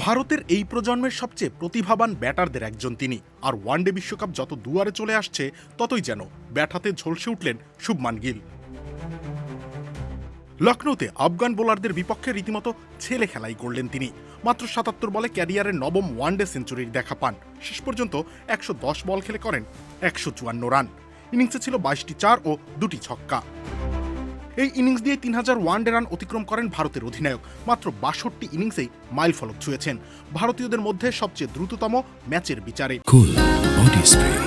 ভারতের এই প্রজন্মের সবচেয়ে প্রতিভাবান ব্যাটারদের একজন তিনি। আর ওয়ানডে বিশ্বকাপ যত দুয়ারে চলে আসছে ততই যেন ব্যাট হাতে ঝলসে উঠলেন শুভমান গিল। লখনৌতে আফগান বোলারদের বিপক্ষে রীতিমতো ছেলে খেলাই করলেন তিনি। মাত্র ৭৭ বলে ক্যারিয়ারের নবম ওয়ানডে সেঞ্চুরির দেখা পান। শেষ পর্যন্ত ১১০ বল খেলে করেন ১৫৪ রান। ইনিংসে ছিল ২২টি চার ও ২টি ছক্কা। এই ইনিংস দিয়ে ৩০০০ ওয়ানডে রান অতিক্রম করেন ভারতের অধিনায়ক। মাত্র ৬২ ইনিংসেই মাইল ফলক ছুঁয়েছেন ভারতীয়দের মধ্যে সবচেয়ে দ্রুততম ম্যাচের বিচারে। Cool body spray,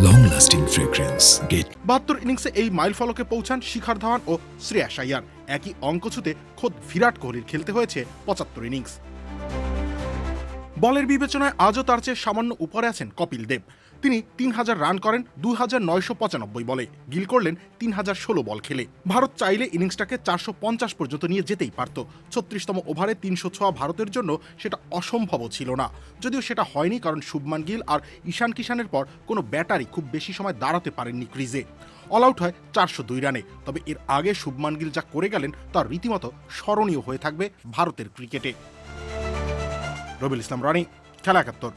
long lasting fragrance. Get ৭২ ইনিংসে এই মাইল ফলকে পৌঁছান শিখর ধাওয়ান ও শ্রেয়াস আইয়ার। একই অঙ্ক ছুঁতে খোদ বিরাট কোহলির খেলতে হয়েছে ৭৫ ইনিংস। বলের বিবেচনায় আজও তার চেয়ে সামান্য উপরে আছেন কপিল দেব। তিনি ৩০০০ রান করেন ২৯৯৫ বলে। গিল করলেন ৩০১৬ বল খেলে। ভারত চাইলে ইনিংসটাকে ৪৫০ পর্যন্ত নিয়ে যেতেই পারত। ৩৬তম ওভারে ৩০০ ছোঁয়া ভারতের জন্য সেটা অসম্ভবও ছিল না। যদিও সেটা হয়নি, কারণ শুভমান গিল আর ঈশান কিষানের পর কোনো ব্যাটারই খুব বেশি সময় দাঁড়াতে পারেননি ক্রিজে। অল আউট হয় ৪০২ রানে। তবে এর আগে শুভমান গিল যা করে গেলেন তা রীতিমতো স্মরণীয় হয়ে থাকবে ভারতের ক্রিকেটে। রবিউল ইসলাম রনি, খেলা ৭১।